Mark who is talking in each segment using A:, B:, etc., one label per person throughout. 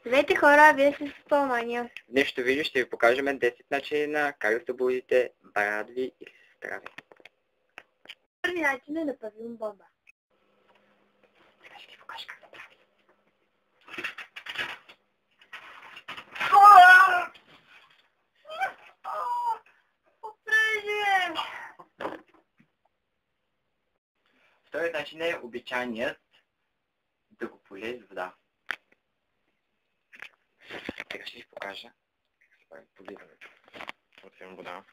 A: Здравейте хора, вие сте с Пълмания.
B: В днешното видео ще ви покажем 10 начина как да се обудите брат ви или сестра ви.
A: Първи начин е да правим бомба.
B: Сега ще ви покажа как да прави. Вторият начин е обичайният да го полее с вода. Сега ще ви покажа как се прави поливането. Отвим вода.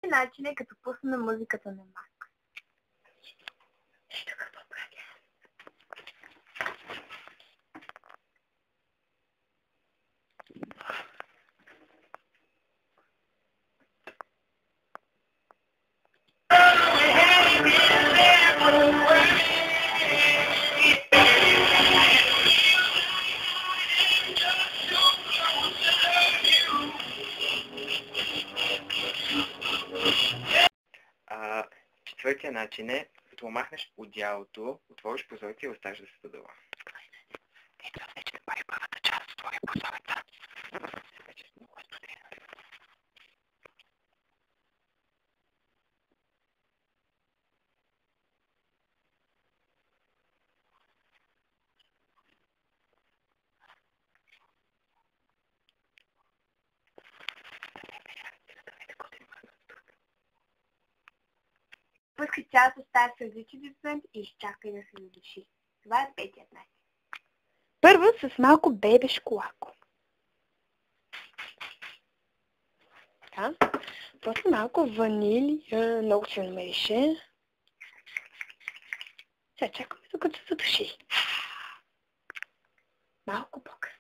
A: Начин е като пусна музиката на Мак.
B: Четвъртия начин е, като махнеш одеялото, отвориш прозореца и оставиш да се задува. Ето вече да прави първата част, отвори прозореца. Вече много е студено.
A: Пускай цялата стая с различен вибрант и изчакай да се задуши. Това е петият начин. Първо с малко бебешко леко. Така. После малко ванилия, много се намерише. Сега чакаме докато се задуши. Малко по-късно.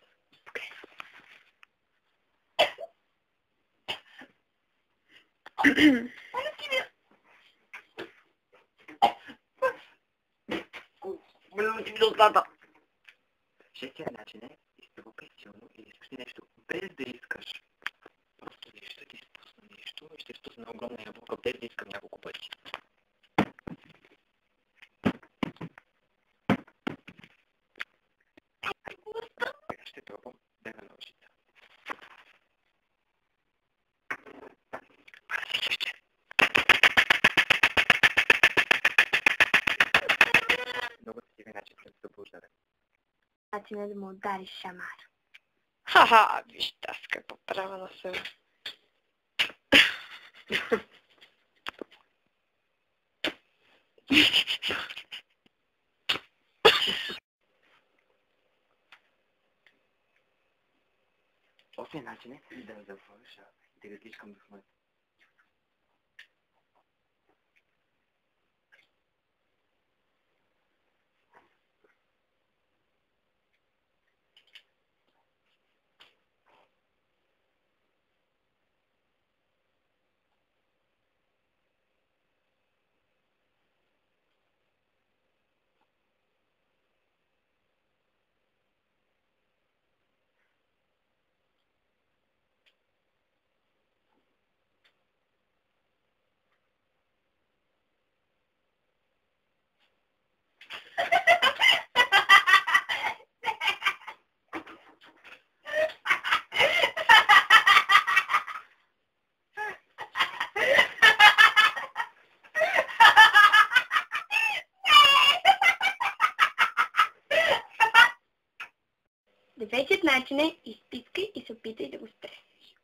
B: Шестият начин е изтрупай силно или изпусни нещо без да искаш. Просто ще ти изпусна нещо и ще изпусна огромна ябълка без да искам няколко пъти. Сега ще пробвам дървена ножица. Много красивия начин за събуждане.
A: Начин е да му удариш шамар.
C: Ха-ха, виж аз какво правя на себе.
B: Осмият начин е да затвориш и да гледаш към духмата.
A: Деветият начин е изпискай и се опитай да го стреснеш.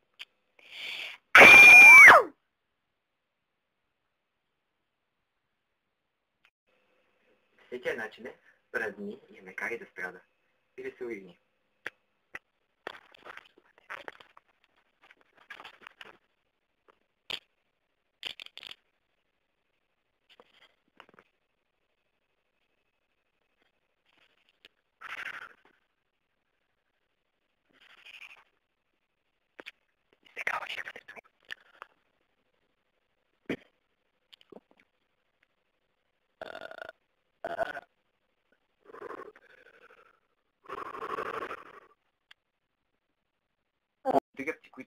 B: Десетият начин е празни и ме карай да страда. И да се уигни. Сега уигването.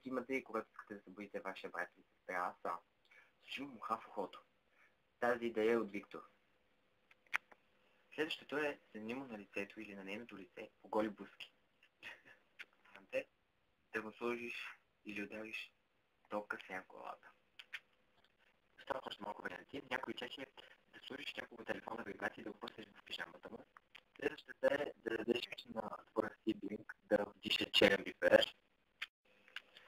B: имате и когато искате да събудите вашия брат или сестра, са сушим муха в ухото. Тази идея е от Виктор. Следващото е седни му на лицето или на нейното лице по голи буски. Да го сложиш или удариш топка сега в главата. Остава още малко варианти. Някой чак е да сложиш няколко телефона вибрации и да го пуснеш в пижамата му. Следващата е да дадеш на твоя сиблинг да вдиша черен бифер.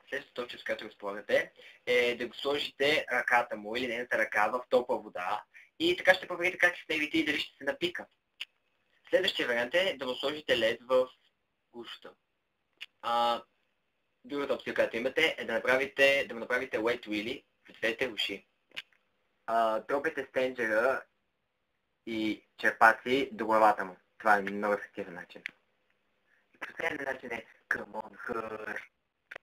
B: Следващата точка, с която разполагате, е да го сложите ръката му или нейната ръка в топла вода и така ще проверите как се сневите и дали ще се напика. Следващия вариант е да му сложите лед в гушата. Другата опция, която имате, е да му направите wet willy в двете уши. Тропете стенджера и черпаци до главата му. Това е много ефективен начин. И последният начин е come on her.